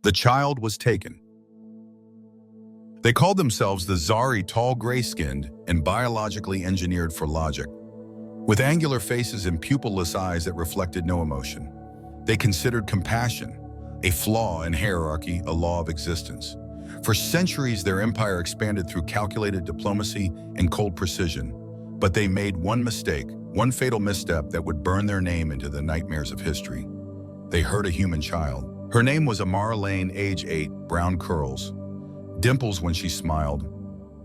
The child was taken. They called themselves the Zari, tall, gray-skinned, and biologically engineered for logic. With angular faces and pupilless eyes that reflected no emotion, they considered compassion a flaw in hierarchy, a law of existence. For centuries, their empire expanded through calculated diplomacy and cold precision, but they made one mistake, one fatal misstep that would burn their name into the nightmares of history. They hurt a human child. Her name was Amara Lane, age 8, brown curls, dimples when she smiled.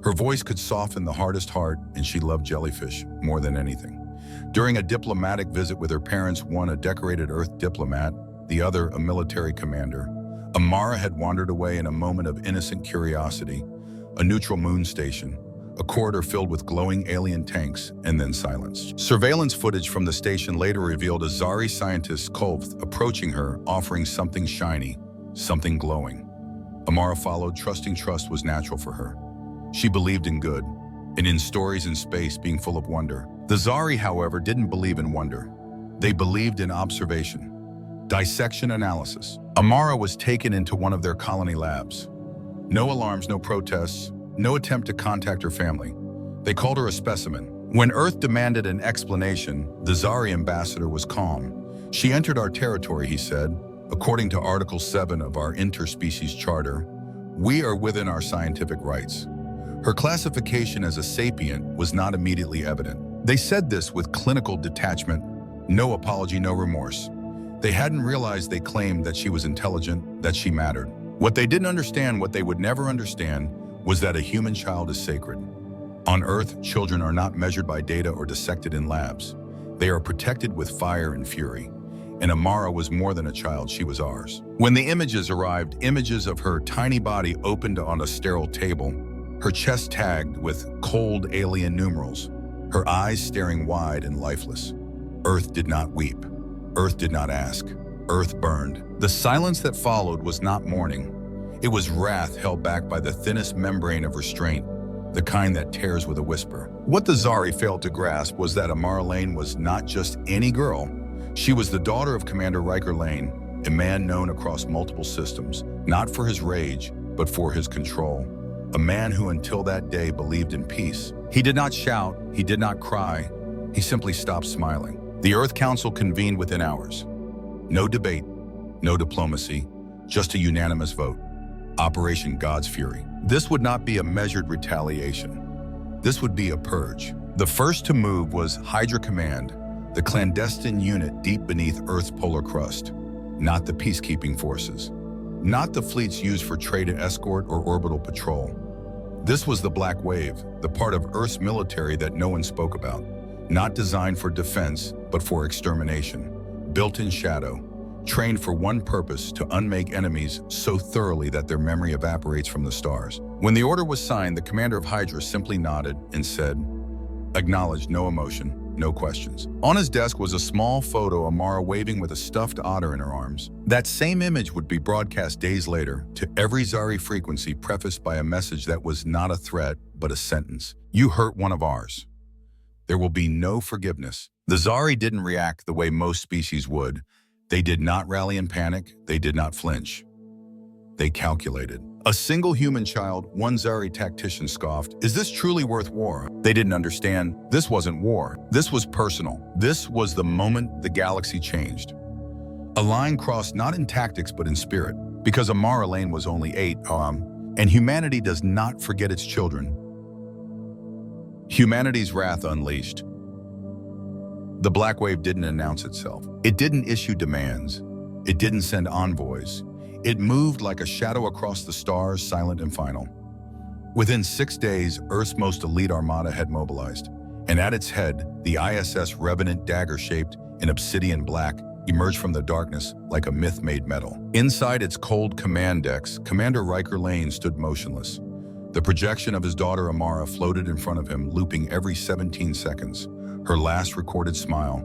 Her voice could soften the hardest heart, and she loved jellyfish more than anything. During a diplomatic visit with her parents, one a decorated Earth diplomat, the other a military commander, Amara had wandered away in a moment of innocent curiosity, a neutral moon station, a corridor filled with glowing alien tanks, and then silence. Surveillance footage from the station later revealed a Zari scientist, Kolth, approaching her, offering something shiny, something glowing. Amara followed, trusting trust was natural for her. She believed in good, and in stories in space being full of wonder. The Zari, however, didn't believe in wonder. They believed in observation, dissection analysis. Amara was taken into one of their colony labs. No alarms, no protests, no attempt to contact her family. They called her a specimen. When Earth demanded an explanation, the Zari ambassador was calm. She entered our territory, he said. According to Article 7 of our Interspecies Charter, we are within our scientific rights. Her classification as a sapient was not immediately evident. They said this with clinical detachment, no apology, no remorse. They hadn't realized they claimed that she was intelligent, that she mattered. What they didn't understand, what they would never understand, was that a human child is sacred. On Earth, children are not measured by data or dissected in labs. They are protected with fire and fury. And Amara was more than a child, she was ours. When the images arrived, images of her tiny body opened on a sterile table, her chest tagged with cold alien numerals, her eyes staring wide and lifeless. Earth did not weep. Earth did not ask. Earth burned. The silence that followed was not mourning. It was wrath held back by the thinnest membrane of restraint, the kind that tears with a whisper. What the Zari failed to grasp was that Amara Lane was not just any girl. She was the daughter of Commander Riker Lane, a man known across multiple systems, not for his rage, but for his control. A man who until that day believed in peace. He did not shout, he did not cry, he simply stopped smiling. The Earth Council convened within hours. No debate, no diplomacy, just a unanimous vote. Operation God's Fury. This would not be a measured retaliation. This would be a purge. The first to move was Hydra Command, the clandestine unit deep beneath Earth's polar crust, not the peacekeeping forces, not the fleets used for trade and escort or orbital patrol. This was the Black Wave, the part of Earth's military that no one spoke about. Not designed for defense, but for extermination. Built in shadow, trained for one purpose, to unmake enemies so thoroughly that their memory evaporates from the stars. When the order was signed, the commander of Hydra simply nodded and said, acknowledged, no emotion, no questions. On his desk was a small photo, Amara waving with a stuffed otter in her arms. That same image would be broadcast days later to every Zari frequency, prefaced by a message that was not a threat, but a sentence. You hurt one of ours. There will be no forgiveness. The Zari didn't react the way most species would. They did not rally in panic. They did not flinch. They calculated. A single human child, one Zari tactician scoffed, is this truly worth war? They didn't understand. This wasn't war. This was personal. This was the moment the galaxy changed. A line crossed not in tactics but in spirit. Because Amara Lane was only 8, and humanity does not forget its children. Humanity's wrath unleashed. The Black Wave didn't announce itself. It didn't issue demands. It didn't send envoys. It moved like a shadow across the stars, silent and final. Within 6 days, Earth's most elite armada had mobilized, and at its head, the ISS Revenant, dagger-shaped in obsidian black, emerged from the darkness like a myth made metal. Inside its cold command decks, Commander Riker Lane stood motionless. The projection of his daughter Amara floated in front of him, looping every 17 seconds. Her last recorded smile,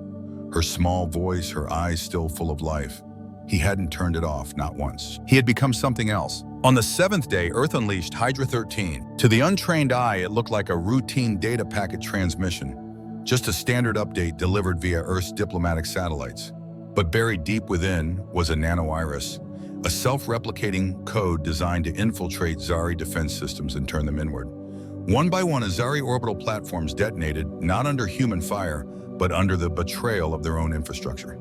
her small voice, her eyes still full of life. He hadn't turned it off, not once. He had become something else. On the 7th day, Earth unleashed Hydra 13. To the untrained eye, it looked like a routine data packet transmission, just a standard update delivered via Earth's diplomatic satellites. But buried deep within was a nano-iris, a self-replicating code designed to infiltrate Zari defense systems and turn them inward. One by one, Zari orbital platforms detonated, not under human fire, but under the betrayal of their own infrastructure.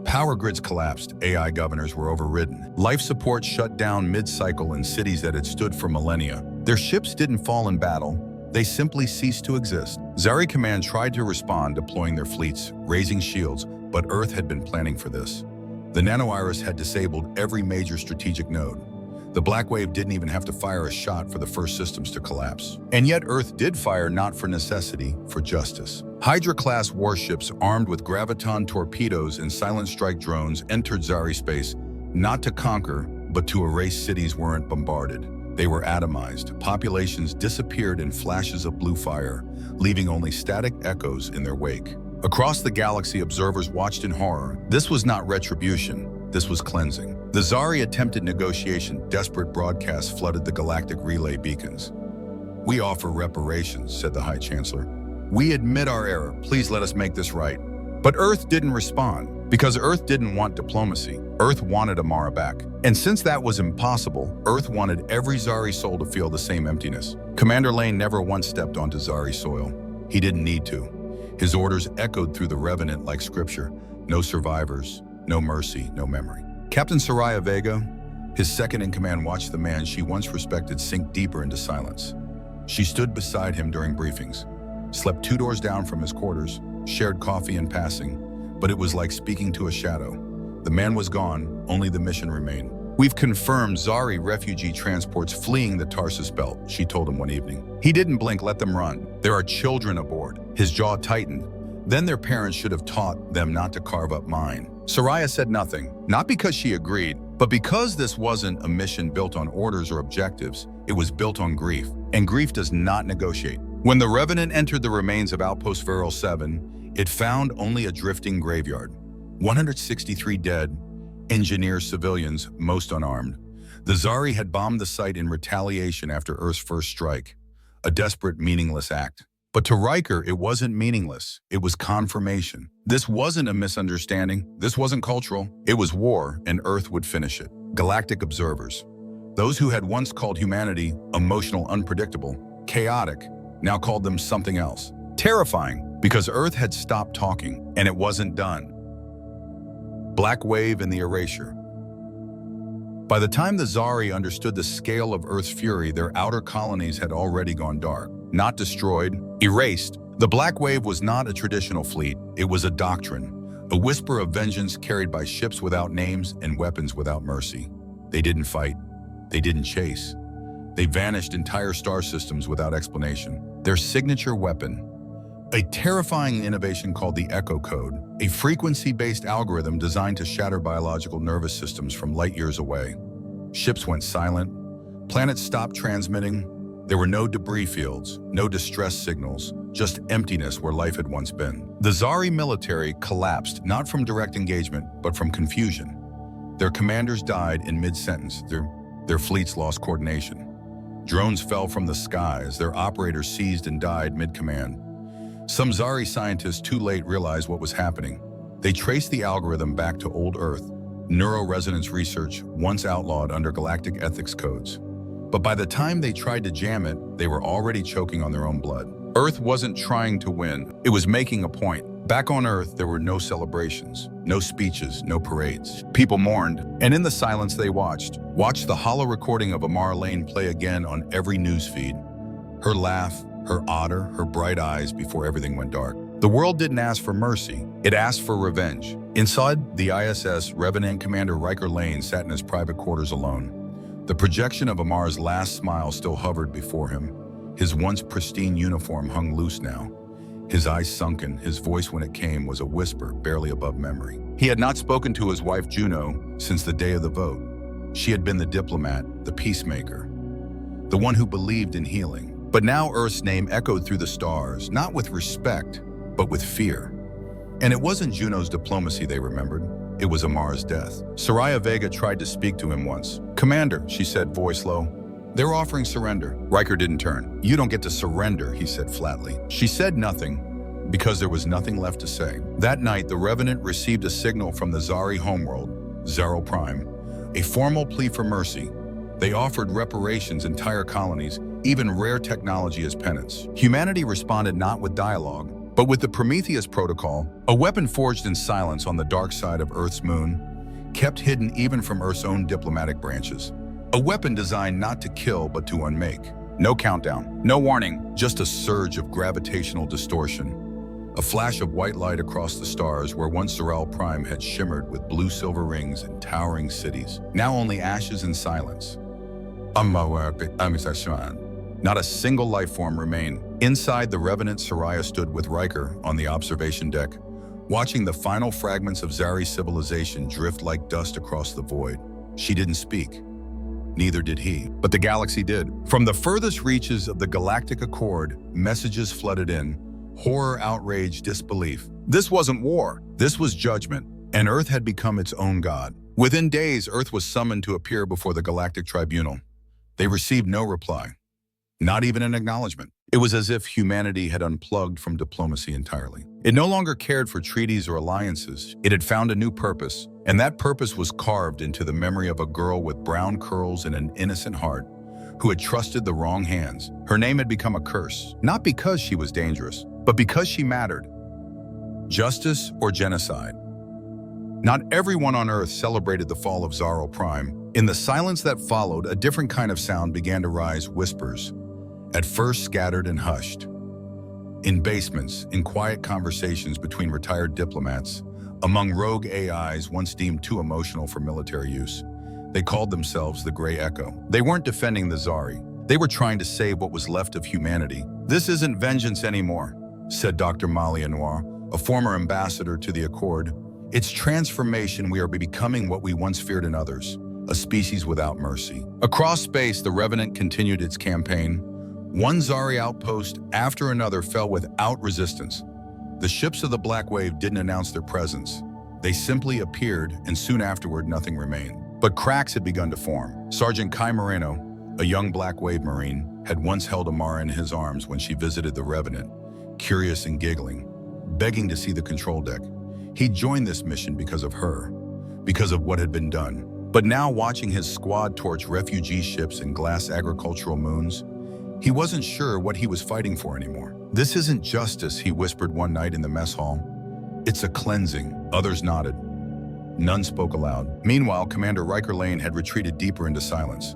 Power grids collapsed, AI governors were overridden. Life support shut down mid-cycle in cities that had stood for millennia. Their ships didn't fall in battle, they simply ceased to exist. Zari Command tried to respond, deploying their fleets, raising shields, but Earth had been planning for this. The nanoiris had disabled every major strategic node. The Black Wave didn't even have to fire a shot for the first systems to collapse. And yet Earth did fire not for necessity, for justice. Hydra-class warships armed with graviton torpedoes and silent strike drones entered Zari space, not to conquer, but to erase cities weren't bombarded. They were atomized. Populations disappeared in flashes of blue fire, leaving only static echoes in their wake. Across the galaxy, observers watched in horror. This was not retribution. This was cleansing. The Zari attempted negotiation. Desperate broadcasts flooded the galactic relay beacons. "We offer reparations," said the High Chancellor. "We admit our error. Please let us make this right." But Earth didn't respond, because Earth didn't want diplomacy. Earth wanted Amara back. And since that was impossible, Earth wanted every Zari soul to feel the same emptiness. Commander Lane never once stepped onto Zari soil. He didn't need to. His orders echoed through the Revenant like scripture. No survivors, no mercy, no memory. Captain Soraya Vega, his second-in-command, watched the man she once respected sink deeper into silence. She stood beside him during briefings, slept 2 doors down from his quarters, shared coffee in passing, but it was like speaking to a shadow. The man was gone, only the mission remained. "We've confirmed Zari refugee transports fleeing the Tarsus Belt," she told him one evening. He didn't blink. "Let them run. There are children aboard." His jaw tightened. Then their parents should have taught them not to carve up mine. Soraya said nothing, not because she agreed, but because this wasn't a mission built on orders or objectives. It was built on grief, and grief does not negotiate. When the Revenant entered the remains of Outpost Viral 7, it found only a drifting graveyard. 163 dead, engineers, civilians, most unarmed. The Zari had bombed the site in retaliation after Earth's first strike, a desperate, meaningless act. But to Riker, it wasn't meaningless. It was confirmation. This wasn't a misunderstanding. This wasn't cultural. It was war, and Earth would finish it. Galactic observers, those who had once called humanity emotional, unpredictable, chaotic, now called them something else. Terrifying, because Earth had stopped talking, and it wasn't done. Black Wave and the Erasure. By the time the Zari understood the scale of Earth's fury, their outer colonies had already gone dark. Not destroyed, erased. The Black Wave was not a traditional fleet. It was a doctrine, a whisper of vengeance carried by ships without names and weapons without mercy. They didn't fight. They didn't chase. They vanished entire star systems without explanation. Their signature weapon, a terrifying innovation called the Echo Code, a frequency-based algorithm designed to shatter biological nervous systems from light years away. Ships went silent. Planets stopped transmitting. There were no debris fields, no distress signals, just emptiness where life had once been. The Zari military collapsed not from direct engagement, but from confusion. Their commanders died in mid-sentence. Their fleets lost coordination. Drones fell from the skies. Their operators seized and died mid-command. Some Zari scientists too late realized what was happening. They traced the algorithm back to old Earth, neuroresonance research once outlawed under galactic ethics codes. But by the time they tried to jam it, they were already choking on their own blood. Earth wasn't trying to win. It was making a point. Back on Earth, there were no celebrations, no speeches, no parades. People mourned, and in the silence they watched the hollow recording of Amara Lane play again on every news feed. Her laugh, her otter, her bright eyes before everything went dark. The world didn't ask for mercy. It asked for revenge. Inside the ISS, Revenant Commander Riker Lane sat in his private quarters alone. The projection of Amara's last smile still hovered before him. His once pristine uniform hung loose now. His eyes sunken, his voice when it came was a whisper barely above memory. He had not spoken to his wife Juno since the day of the vote. She had been the diplomat, the peacemaker, the one who believed in healing. But now Earth's name echoed through the stars, not with respect, but with fear. And it wasn't Juno's diplomacy they remembered. It was Amara's death. Soraya Vega tried to speak to him once. "Commander," she said, voice low. "They're offering surrender." Riker didn't turn. "You don't get to surrender," he said flatly. She said nothing, because there was nothing left to say. That night, the Revenant received a signal from the Zari homeworld, Zero Prime, a formal plea for mercy. They offered reparations, entire colonies, even rare technology as penance. Humanity responded not with dialogue, but with the Prometheus Protocol, a weapon forged in silence on the dark side of Earth's moon, kept hidden even from Earth's own diplomatic branches. A weapon designed not to kill, but to unmake. No countdown, no warning, just a surge of gravitational distortion. A flash of white light across the stars where once Zoral Prime had shimmered with blue-silver rings and towering cities. Now only ashes and silence. Not a single life form remained. Inside the Revenant, Soraya stood with Riker on the observation deck, watching the final fragments of Zari's civilization drift like dust across the void. She didn't speak. Neither did he. But the galaxy did. From the furthest reaches of the Galactic Accord, messages flooded in. Horror, outrage, disbelief. This wasn't war. This was judgment. And Earth had become its own god. Within days, Earth was summoned to appear before the Galactic Tribunal. They received no reply. Not even an acknowledgement. It was as if humanity had unplugged from diplomacy entirely. It no longer cared for treaties or alliances. It had found a new purpose. And that purpose was carved into the memory of a girl with brown curls and an innocent heart who had trusted the wrong hands. Her name had become a curse, not because she was dangerous, but because she mattered. Justice or genocide? Not everyone on Earth celebrated the fall of Zoral Prime. In the silence that followed, a different kind of sound began to rise, whispers, at first scattered and hushed. In basements, in quiet conversations between retired diplomats, among rogue AIs once deemed too emotional for military use, they called themselves the Grey Echo. They weren't defending the Zari. They were trying to save what was left of humanity. This isn't vengeance anymore, said Dr. Malia Noir, a former ambassador to the Accord. It's transformation. We are becoming what we once feared in others, a species without mercy. Across space, the Revenant continued its campaign. One Zari outpost after another fell without resistance. The ships of the Black Wave didn't announce their presence. They simply appeared, and soon afterward, nothing remained. But cracks had begun to form. Sergeant Kai Moreno, a young Black Wave Marine, had once held Amara in his arms when she visited the Revenant, curious and giggling, begging to see the control deck. He joined this mission because of her, because of what had been done. But now, watching his squad torch refugee ships and glass agricultural moons, he wasn't sure what he was fighting for anymore. This isn't justice, he whispered one night in the mess hall. It's a cleansing. Others nodded. None spoke aloud. Meanwhile, Commander Riker Lane had retreated deeper into silence.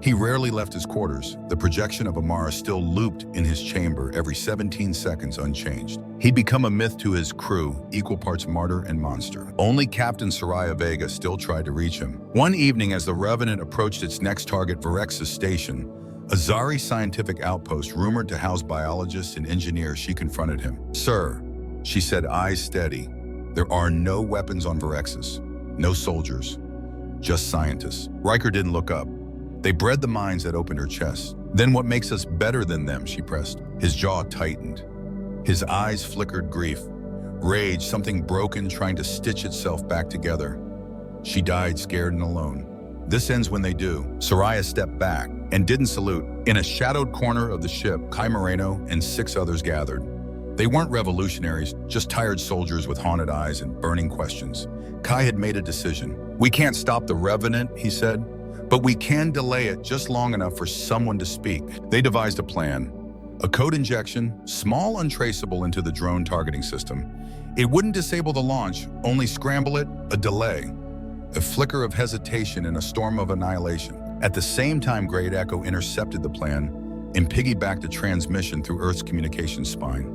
He rarely left his quarters. The projection of Amara still looped in his chamber every 17 seconds unchanged. He'd become a myth to his crew, equal parts martyr and monster. Only Captain Soraya Vega still tried to reach him. One evening, as the Revenant approached its next target, Varex's station, a Zari scientific outpost rumored to house biologists and engineers, she confronted him. "Sir," she said, eyes steady, "there are no weapons on Varexis. No soldiers. Just scientists." Riker didn't look up. They bred the minds that opened her chest. "Then what makes us better than them?" she pressed. His jaw tightened. His eyes flickered grief, rage, something broken trying to stitch itself back together. She died scared and alone. "This ends when they do." Soraya stepped back and didn't salute. In a shadowed corner of the ship, Kai Moreno and 6 others gathered. They weren't revolutionaries, just tired soldiers with haunted eyes and burning questions. Kai had made a decision. "We can't stop the Revenant," he said, "but we can delay it just long enough for someone to speak." They devised a plan. A code injection, small, untraceable into the drone targeting system. It wouldn't disable the launch, only scramble it, a delay. A flicker of hesitation and a storm of annihilation. At the same time, Great Echo intercepted the plan and piggybacked a transmission through Earth's communications spine.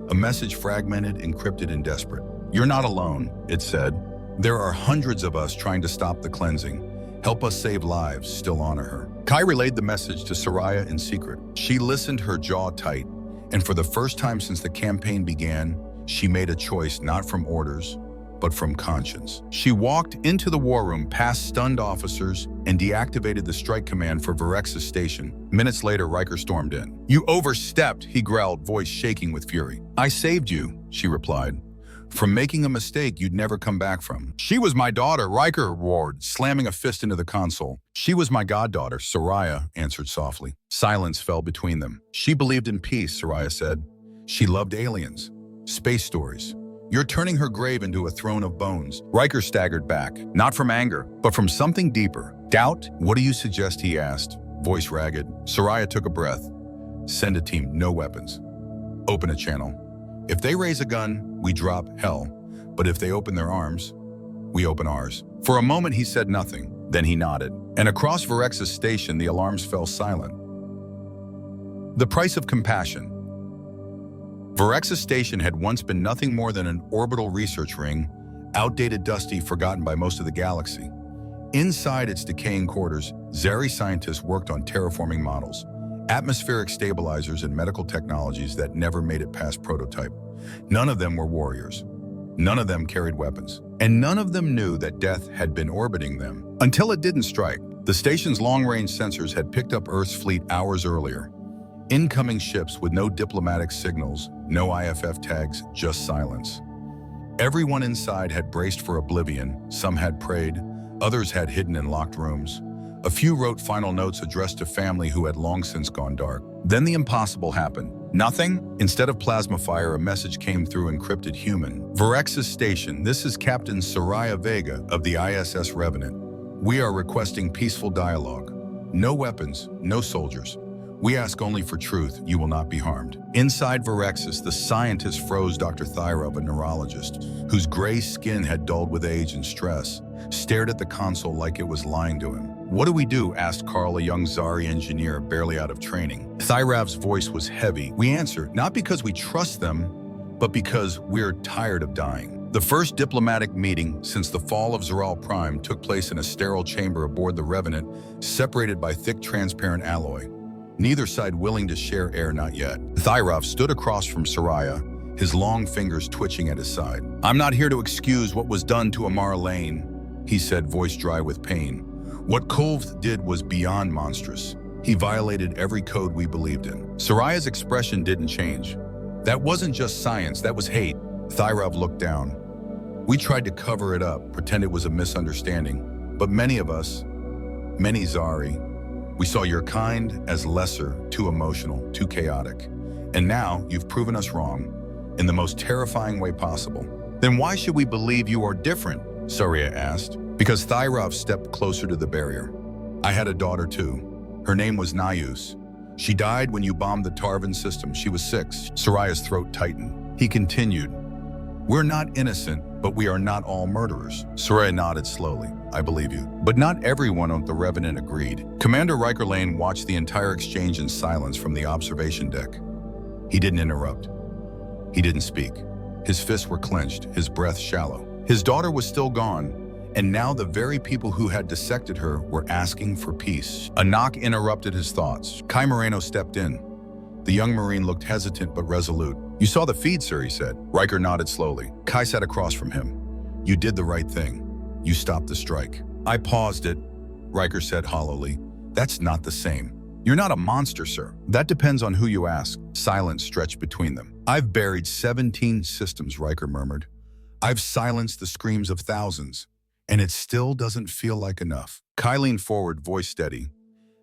A message fragmented, encrypted, and desperate. "You're not alone," it said. "There are hundreds of us trying to stop the cleansing. Help us save lives, still honor her." Kai relayed the message to Soraya in secret. She listened, her jaw tight, and for the first time since the campaign began, she made a choice not from orders, but from conscience. She walked into the war room, past stunned officers, and deactivated the strike command for Varex's station. Minutes later, Riker stormed in. "You overstepped," he growled, voice shaking with fury. "I saved you," she replied, "from making a mistake you'd never come back from." "She was my daughter," Riker roared, slamming a fist into the console. "She was my goddaughter," Soraya answered softly. Silence fell between them. "She believed in peace," Soraya said. "She loved aliens, space stories, You're turning her grave into a throne of bones. Riker staggered back, not from anger, but from something deeper. Doubt? What do you suggest, he asked, voice ragged. Soraya took a breath. Send a team, no weapons. Open a channel. If they raise a gun, we drop hell. But if they open their arms, we open ours. For a moment, he said nothing. Then he nodded. And across Varex's station, the alarms fell silent. The price of compassion. Varex's station had once been nothing more than an orbital research ring, outdated, dusty, forgotten by most of the galaxy. Inside its decaying quarters, Zari scientists worked on terraforming models, atmospheric stabilizers, and medical technologies that never made it past prototype. None of them were warriors. None of them carried weapons. And none of them knew that death had been orbiting them. Until it didn't strike. The station's long-range sensors had picked up Earth's fleet hours earlier. Incoming ships with no diplomatic signals, no IFF tags, just silence. Everyone inside had braced for oblivion. Some had prayed. Others had hidden in locked rooms. A few wrote final notes addressed to family who had long since gone dark. Then the impossible happened. Nothing? Instead of plasma fire, a message came through encrypted human. Varex's station, this is Captain Soraya Vega of the ISS Revenant. We are requesting peaceful dialogue. No weapons, no soldiers. We ask only for truth. You will not be harmed. Inside Varexis, the scientist froze. Dr. Thyrov, a neurologist, whose gray skin had dulled with age and stress, stared at the console like it was lying to him. What do we do? Asked Carl, a young Zari engineer barely out of training. Thyrav's voice was heavy. We answer, not because we trust them, but because we're tired of dying. The first diplomatic meeting since the fall of Zeral Prime took place in a sterile chamber aboard the Revenant, separated by thick transparent alloy. Neither side willing to share air, not yet. Thyrav stood across from Soraya, his long fingers twitching at his side. I'm not here to excuse what was done to Amara Lane, he said, voice dry with pain. What Kolv did was beyond monstrous. He violated every code we believed in. Soraya's expression didn't change. That wasn't just science, that was hate. Thyrav looked down. We tried to cover it up, pretend it was a misunderstanding. But many of us, many Zari, we saw your kind as lesser, too emotional, too chaotic. And now you've proven us wrong in the most terrifying way possible. Then why should we believe you are different? Soraya asked. Because Thyrav stepped closer to the barrier. I had a daughter too. Her name was Nayus. She died when you bombed the Tarvan system. She was 6. Soraya's throat tightened. He continued. We're not innocent, but we are not all murderers. Soraya nodded slowly. I believe you. But not everyone on the Revenant agreed. Commander Riker Lane watched the entire exchange in silence from the observation deck. He didn't interrupt. He didn't speak. His fists were clenched, his breath shallow. His daughter was still gone, and now the very people who had dissected her were asking for peace. A knock interrupted his thoughts. Kai Moreno stepped in. The young Marine looked hesitant but resolute. You saw the feed, sir, he said. Riker nodded slowly. Kai sat across from him. You did the right thing. You stopped the strike. I paused it, Riker said hollowly. That's not the same. You're not a monster, sir. That depends on who you ask. Silence stretched between them. I've buried 17 systems, Riker murmured. I've silenced the screams of thousands, and it still doesn't feel like enough. Kai leaned forward, voice steady.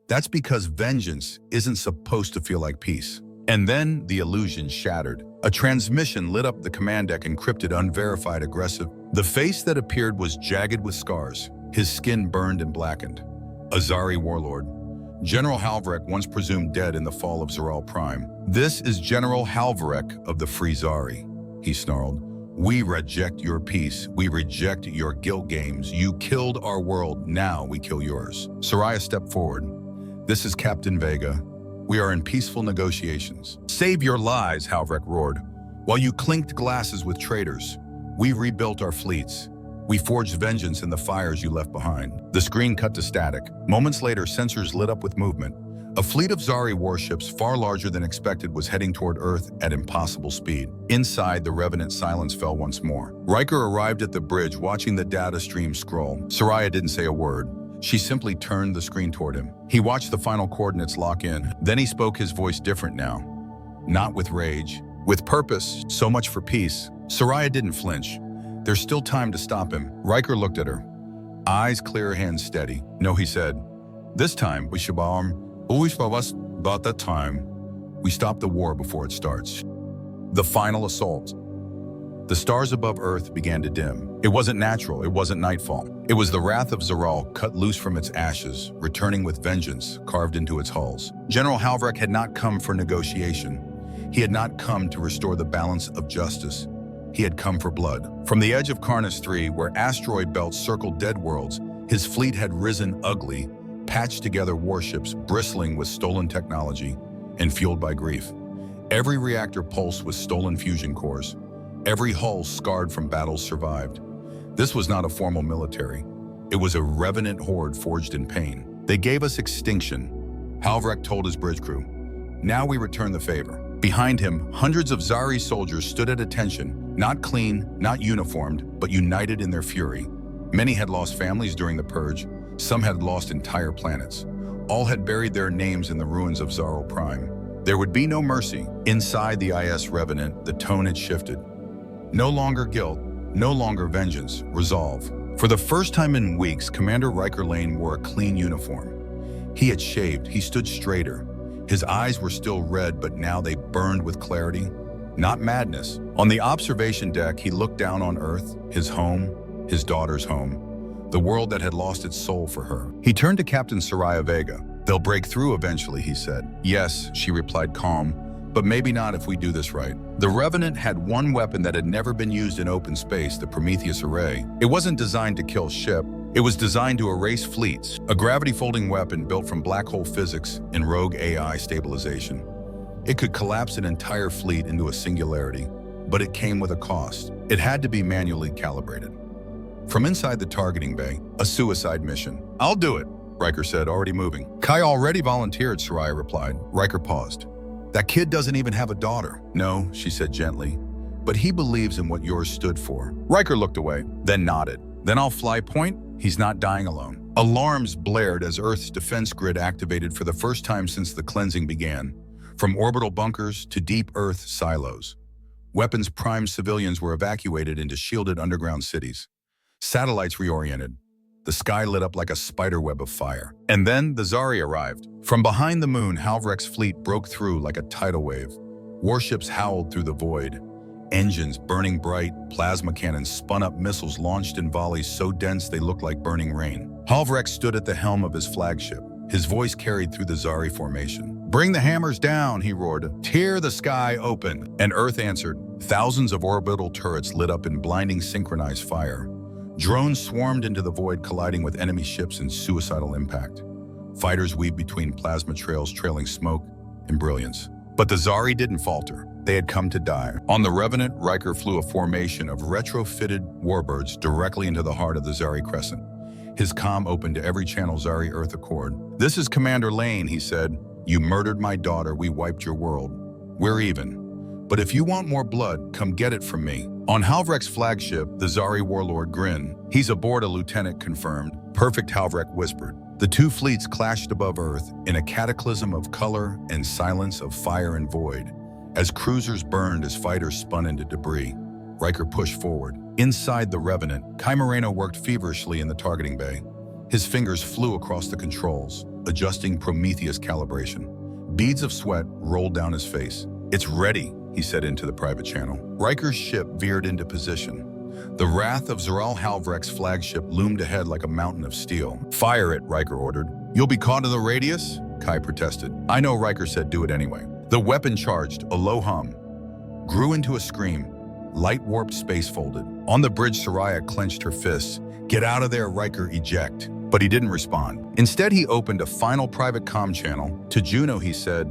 That's because vengeance isn't supposed to feel like peace. And then the illusion shattered. A transmission lit up the command deck, encrypted, unverified, aggressive. The face that appeared was jagged with scars, his skin burned and blackened. A Zari warlord. General Halvarek, once presumed dead in the fall of Zeral Prime. This is General Halvarek of the Free Zari, he snarled. We reject your peace. We reject your guilt games. You killed our world. Now we kill yours. Soraya stepped forward. This is Captain Vega. We are in peaceful negotiations. Save your lies, Halvarek roared. While you clinked glasses with traitors, we rebuilt our fleets. We forged vengeance in the fires you left behind. The screen cut to static. Moments later, sensors lit up with movement. A fleet of Zari warships, far larger than expected, was heading toward Earth at impossible speed. Inside, the Revenant silence fell once more. Riker arrived at the bridge, watching the data stream scroll. Soraya didn't say a word. She simply turned the screen toward him. He watched the final coordinates lock in. Then he spoke, his voice different now. Not with rage, with purpose. So much for peace. Soraya didn't flinch. There's still time to stop him. Riker looked at her. Eyes clear, hands steady. No, he said. This time, we should always about that time. We stop the war before it starts. The final assault. The stars above Earth began to dim. It wasn't natural, it wasn't nightfall. It was the wrath of Zaral cut loose from its ashes, returning with vengeance carved into its hulls. General Halvrek had not come for negotiation. He had not come to restore the balance of justice. He had come for blood. From the edge of Karnas 3, where asteroid belts circled dead worlds, his fleet had risen ugly, patched together warships bristling with stolen technology and fueled by grief. Every reactor pulsed with stolen fusion cores. Every hull scarred from battles survived. This was not a formal military. It was a revenant horde forged in pain. They gave us extinction, Halvrek told his bridge crew. Now we return the favor. Behind him, hundreds of Zari soldiers stood at attention, not clean, not uniformed, but united in their fury. Many had lost families during the purge. Some had lost entire planets. All had buried their names in the ruins of Zaro Prime. There would be no mercy. Inside the IS Revenant, the tone had shifted. No longer guilt, no longer vengeance, resolve. For the first time in weeks, Commander Riker Lane wore a clean uniform. He had shaved, he stood straighter. His eyes were still red, but now they burned with clarity, not madness. On the observation deck, he looked down on Earth, his home, his daughter's home, the world that had lost its soul for her. He turned to Captain Soraya Vega. "They'll break through eventually," he said. "Yes," she replied calm, "but maybe not if we do this right." The Revenant had one weapon that had never been used in open space, the Prometheus Array. It wasn't designed to kill ship. It was designed to erase fleets, a gravity-folding weapon built from black hole physics and rogue AI stabilization. It could collapse an entire fleet into a singularity, but it came with a cost. It had to be manually calibrated. From inside the targeting bay, a suicide mission. "I'll do it," Riker said, already moving. "Kai already volunteered," Soraya replied. Riker paused. "That kid doesn't even have a daughter." "No," she said gently, "but he believes in what yours stood for." Riker looked away, then nodded. "Then I'll fly point. He's not dying alone." Alarms blared as Earth's defense grid activated for the first time since the cleansing began. From orbital bunkers to deep Earth silos. Weapons-primed civilians were evacuated into shielded underground cities. Satellites reoriented. The sky lit up like a spiderweb of fire. And then the Zari arrived. From behind the moon, Halvrek's fleet broke through like a tidal wave. Warships howled through the void. Engines burning bright, plasma cannons spun up missiles launched in volleys so dense they looked like burning rain. Halvrek stood at the helm of his flagship. His voice carried through the Zari formation. "Bring the hammers down," he roared. "Tear the sky open." And Earth answered. Thousands of orbital turrets lit up in blinding synchronized fire. Drones swarmed into the void, colliding with enemy ships in suicidal impact. Fighters weaved between plasma trails, trailing smoke and brilliance. But the Zari didn't falter. They had come to die. On the Revenant, Riker flew a formation of retrofitted warbirds directly into the heart of the Zari Crescent. His comm opened to every channel Zari Earth Accord. "This is Commander Lane," he said. "You murdered my daughter, we wiped your world. We're even. But if you want more blood, come get it from me." On Halvrek's flagship, the Zari warlord grinned. "He's aboard, a lieutenant confirmed." "Perfect," Halvrek whispered. The two fleets clashed above Earth in a cataclysm of color and silence, of fire and void. As cruisers burned, as fighters spun into debris, Riker pushed forward. Inside the Revenant, Kai Moreno worked feverishly in the targeting bay. His fingers flew across the controls, adjusting Prometheus calibration. Beads of sweat rolled down his face. "It's ready," he said into the private channel. Riker's ship veered into position. The wrath of Zaral Halvrek's flagship loomed ahead like a mountain of steel. "Fire it," Riker ordered. "You'll be caught in the radius?" Kai protested. "I know," Riker said. "Do it anyway." The weapon charged, a low hum, grew into a scream. Light warped space folded. On the bridge, Soraya clenched her fists. "Get out of there, Riker, eject." But he didn't respond. Instead, he opened a final private comm channel. To Juno, he said,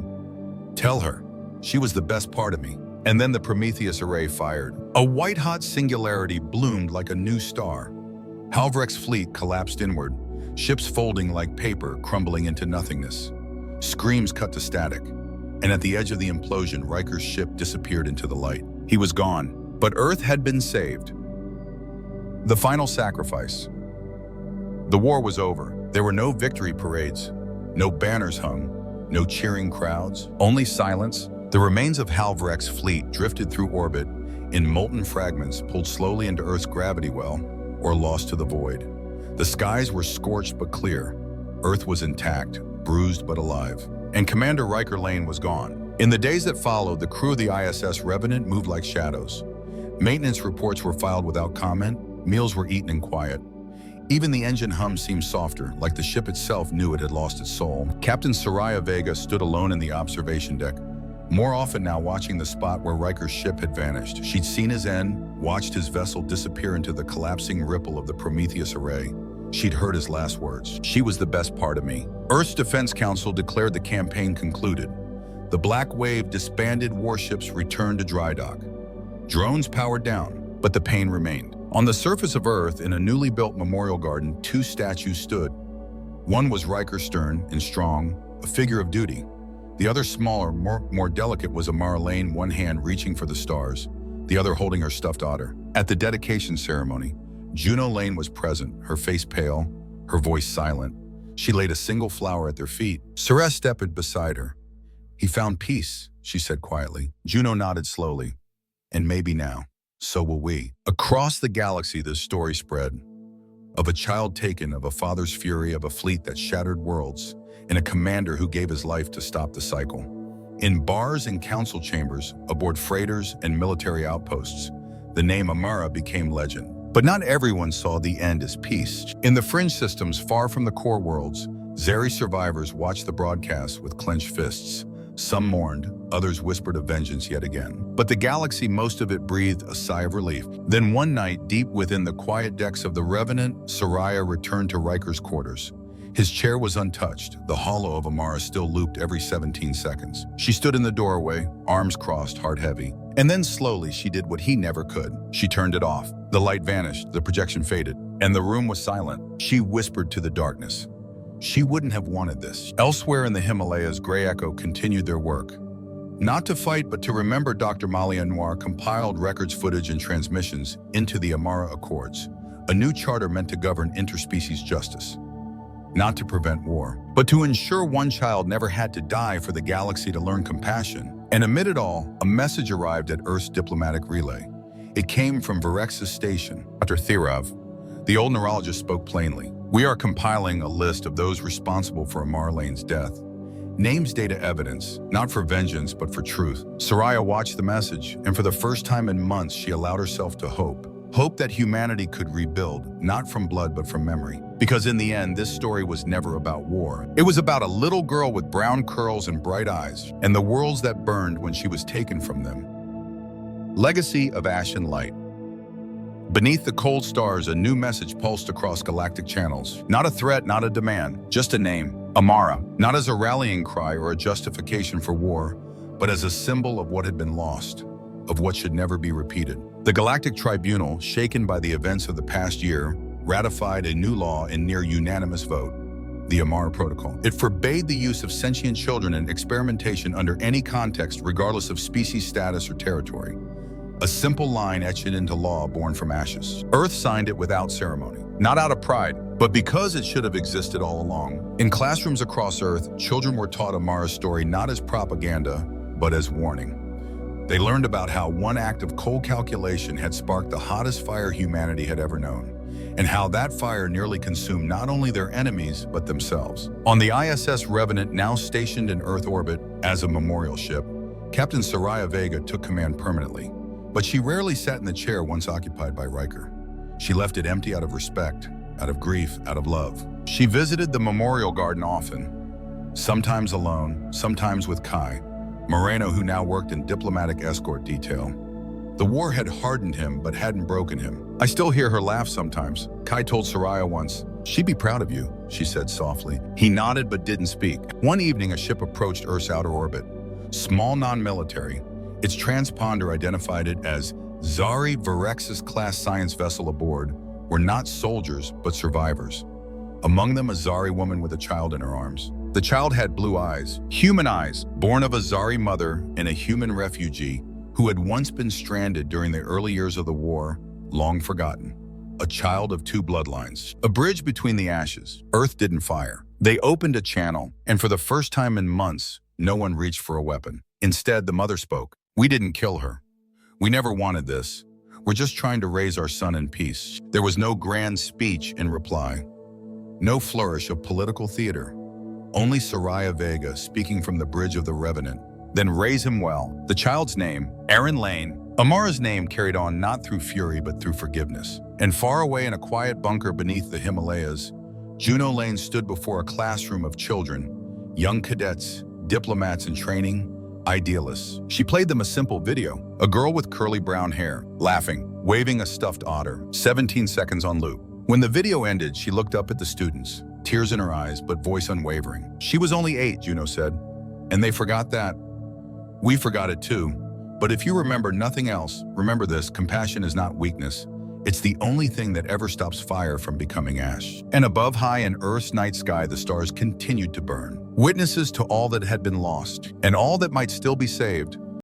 "Tell her, she was the best part of me." And then the Prometheus Array fired. A white-hot singularity bloomed like a new star. Halvrek's fleet collapsed inward, ships folding like paper, crumbling into nothingness. Screams cut to static. And at the edge of the implosion, Riker's ship disappeared into the light. He was gone, but Earth had been saved. The final sacrifice. The war was over. There were no victory parades, no banners hung, no cheering crowds, only silence. The remains of Halvrek's fleet drifted through orbit in molten fragments, pulled slowly into Earth's gravity well, or lost to the void. The skies were scorched but clear. Earth was intact, bruised but alive. And Commander Riker Lane was gone. In the days that followed, the crew of the ISS Revenant moved like shadows. Maintenance reports were filed without comment, meals were eaten in quiet. Even the engine hum seemed softer, like the ship itself knew it had lost its soul. Captain Soraya Vega stood alone in the observation deck, more often now watching the spot where Riker's ship had vanished. She'd seen his end, watched his vessel disappear into the collapsing ripple of the Prometheus array. She'd heard his last words. She was the best part of me. Earth's Defense Council declared the campaign concluded. The Black Wave disbanded, warships returned to dry dock. Drones powered down, but the pain remained. On the surface of Earth, in a newly built memorial garden, two statues stood. One was Riker stern and strong, a figure of duty. The other, smaller, more delicate, was Amara Lane, one hand reaching for the stars, the other holding her stuffed otter. At the dedication ceremony, Juno Lane was present, her face pale, her voice silent. She laid a single flower at their feet. Suresh stepped beside her. "He found peace," she said quietly. Juno nodded slowly. "And maybe now, so will we." Across the galaxy, this story spread. Of a child taken, of a father's fury, of a fleet that shattered worlds, and a commander who gave his life to stop the cycle. In bars and council chambers, aboard freighters and military outposts, the name Amara became legend. But not everyone saw the end as peace. In the fringe systems far from the core worlds, Zeri survivors watched the broadcast with clenched fists. Some mourned, others whispered of vengeance yet again. But the galaxy, most of it, breathed a sigh of relief. Then one night, deep within the quiet decks of the Revenant, Soraya returned to Riker's quarters. His chair was untouched, the hollow of Amara still looped every 17 seconds. She stood in the doorway, arms crossed, heart heavy. And then slowly she did what he never could. She turned it off. The light vanished, the projection faded, and the room was silent. She whispered to the darkness. She wouldn't have wanted this. Elsewhere in the Himalayas, Grey Echo continued their work. Not to fight, but to remember. Dr. Malia Noir compiled records, footage, and transmissions into the Amara Accords, a new charter meant to govern interspecies justice. Not to prevent war, but to ensure one child never had to die for the galaxy to learn compassion. And amid it all, a message arrived at Earth's diplomatic relay. It came from Varex's station. Dr. Thirov, the old neurologist, spoke plainly. "We are compiling a list of those responsible for Amara Lane's death. Names, data, evidence, not for vengeance, but for truth." Soraya watched the message, and for the first time in months, she allowed herself to hope. Hope that humanity could rebuild, not from blood, but from memory. Because in the end, this story was never about war. It was about a little girl with brown curls and bright eyes, and the worlds that burned when she was taken from them. Legacy of Ash and Light. Beneath the cold stars, a new message pulsed across galactic channels. Not a threat, not a demand, just a name. Amara. Not as a rallying cry or a justification for war, but as a symbol of what had been lost, of what should never be repeated. The Galactic Tribunal, shaken by the events of the past year, ratified a new law in near unanimous vote, the Amara Protocol. It forbade the use of sentient children and experimentation under any context, regardless of species status or territory. A simple line etched into law born from ashes. Earth signed it without ceremony, not out of pride, but because it should have existed all along. In classrooms across Earth, children were taught Amara's story not as propaganda, but as warning. They learned about how one act of cold calculation had sparked the hottest fire humanity had ever known, and how that fire nearly consumed not only their enemies, but themselves. On the ISS Revenant, now stationed in Earth orbit as a memorial ship, Captain Soraya Vega took command permanently. But she rarely sat in the chair once occupied by Riker. She left it empty out of respect, out of grief, out of love. She visited the memorial garden often, sometimes alone, sometimes with Kai, Moreno, who now worked in diplomatic escort detail. The war had hardened him, but hadn't broken him. "I still hear her laugh sometimes," Kai told Soraya once. "She'd be proud of you," she said softly. He nodded but didn't speak. One evening, a ship approached Earth's outer orbit. Small, non-military. Its transponder identified it as Zari Varexis-class science vessel. Aboard were not soldiers, but survivors. Among them, a Zari woman with a child in her arms. The child had blue eyes, human eyes, born of a Zari mother and a human refugee who had once been stranded during the early years of the war, long forgotten. A child of two bloodlines. A bridge between the ashes. Earth didn't fire. They opened a channel, and for the first time in months, no one reached for a weapon. Instead, the mother spoke. "We didn't kill her. We never wanted this. We're just trying to raise our son in peace." There was no grand speech in reply. No flourish of political theater. Only Soraya Vega speaking from the bridge of the Revenant, then raise him well. The child's name, Aaron Lane. Amara's name carried on not through fury but through forgiveness. And far away in a quiet bunker beneath the Himalayas, Juno Lane stood before a classroom of children, young cadets, diplomats in training, idealists. She played them a simple video, a girl with curly brown hair, laughing, waving a stuffed otter, 17 seconds on loop. When the video ended, she looked up at the students, tears in her eyes, but voice unwavering. She was only 8, Juno said, and they forgot that. We forgot it too. But if you remember nothing else, remember this: compassion is not weakness. It's the only thing that ever stops fire from becoming ash. And above high in Earth's night sky, the stars continued to burn, witnesses to all that had been lost and all that might still be saved.